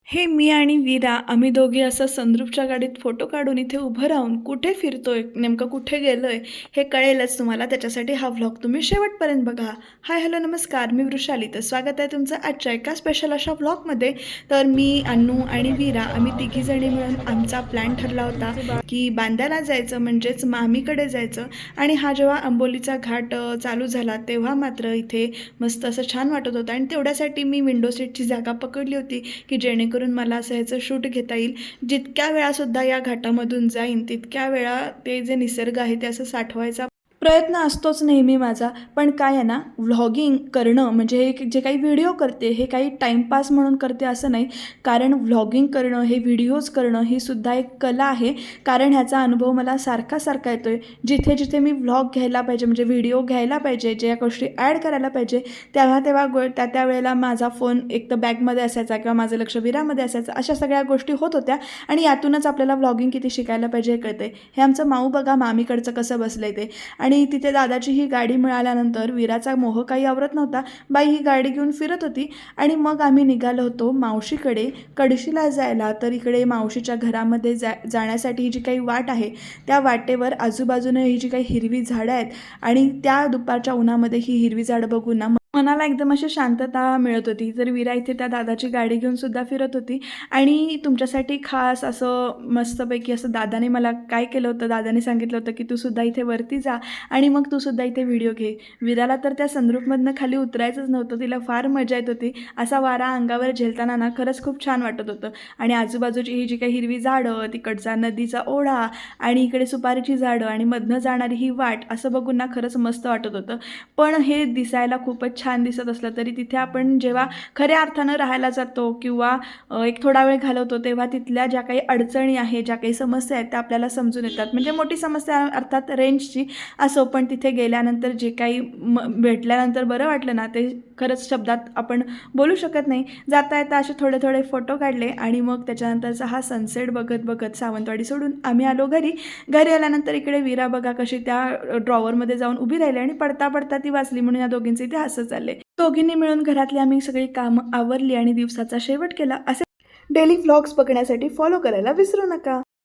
हे मी आणि वीरा आम्ही दोघे असं सनरूफच्या गाडीत फोटो काढून इथे उभं राहून कुठे फिरतोय, नेमकं कुठे गेलोय हे कळेलच तुम्हाला. त्याच्यासाठी हा व्लॉग तुम्ही शेवटपर्यंत बघा. हाय हॅलो नमस्कार, मी वृषाली. तर स्वागत आहे तुमचं आजच्या एका स्पेशल अशा व्लॉगमध्ये. तर मी, अन्नू आणि वीरा आम्ही तिघीजणी मिळून आमचा प्लॅन ठरला होता की बांद्याला जायचं, म्हणजेच मामीकडे जायचं. आणि हा जेव्हा आंबोलीचा घाट चालू झाला तेव्हा मात्र इथे मस्त असं छान वाटत होतं. आणि तेवढ्यासाठी मी विंडो सीटची जागा पकडली होती की जेणेकरून मला असं ह्याचं शूट घेता येईल. जितक्या वेळासुद्धा या घाटामधून जाईन तितक्या वेळा ते जे निसर्ग आहे ते असं साठवायचा प्रयत्न असतोच नेहमी माझा. पण काय आहे ना, व्लॉगिंग करणं म्हणजे हे जे काही व्हिडिओ करते हे काही टाईमपास म्हणून करते असं नाही. कारण व्लॉगिंग करणं, हे व्हिडिओज करणं ही सुद्धा एक कला आहे. कारण ह्याचा अनुभव मला सारखा सारखा येतो आहे. जिथे जिथे मी व्लॉग घ्यायला पाहिजे, म्हणजे व्हिडिओ घ्यायला पाहिजे, ज्या गोष्टी ॲड करायला पाहिजे तेव्हा तेव्हा त्या वेळेला माझा फोन एक तर बॅगमध्ये असायचा किंवा माझं लक्ष विरामध्ये असायचं. अशा सगळ्या गोष्टी होत होत्या. आणि यातूनच आपल्याला व्लॉगिंग किती शिकायला पाहिजे हे कळते. हे आमचं माऊ बघा मामीकडचं कसं बसलं ते. आणि तिथे दादाची ही गाडी मिळाल्यानंतर वीराचा मोह काही आवरत नव्हता. बाई ही गाडी घेऊन फिरत होती. आणि मग आम्ही निघालो होतो मावशीकडे कडशीला जायला. तर इकडे मावशीच्या घरामध्ये जाण्यासाठी ही जी काही वाट आहे त्या वाटेवर आजूबाजूने ही जी काही हिरवी झाडं आहेत आणि त्या दुपारच्या उन्हामध्ये ही हिरवी झाडं बघून ना मनाला एकदम अशी शांतता मिळत होती. तर वीरा इथे त्या दादाची गाडी घेऊन सुद्धा फिरत होती. आणि तुमच्यासाठी खास असं मस्तपैकी असं दादाने मला काय केलं होतं, दादाने सांगितलं होतं की तू सुद्धा इथे वरती जा आणि मग तू सुद्धा इथे व्हिडिओ घे. वीराला तर त्या सनरूफमधनं खाली उतरायचंच नव्हतं. तिला फार मजा येत होती. असा वारा अंगावर झेलताना ना खरंच खूप छान वाटत होतं. आणि आजूबाजूची ही जी काही हिरवी झाडं, तिकडचा नदीचा ओढा आणि इकडे सुपारीची झाडं आणि मधनं जाणारी ही वाट असं बघून ना खरंच मस्त वाटत होतं. पण हे दिसायला खूपच छान दिसत असलं तरी तिथे आपण जेव्हा खऱ्या अर्थानं राहायला जातो किंवा एक थोडा वेळ घालवतो तेव्हा तिथल्या ज्या काही अडचणी आहेत, ज्या काही समस्या आहेत त्या आपल्याला समजून येतात. म्हणजे मोठी समस्या अर्थात रेंजची असो, पण तिथे गेल्यानंतर जे काही भेटल्यानंतर बरं वाटलं ना ते खरंच शब्दात आपण बोलू शकत नाही. जाता येता असे थोडे थोडे फोटो काढले आणि मग त्याच्यानंतरचा हा सनसेट बघत बघत सावंतवाडी सोडून आम्ही आलो घरी. घरी आल्यानंतर इकडे वीरा बघा कशी त्या ड्रॉवरमध्ये जाऊन उभी राहिली आणि पडता पडता ती वाचली म्हणून या दोघींचे इथे हसत चालले. दोघींनी मिळून घरातली आम्ही सगळी कामं आवरली आणि दिवसाचा शेवट केला. असे डेली व्लॉग्स बघण्यासाठी फॉलो करायला विसरू नका.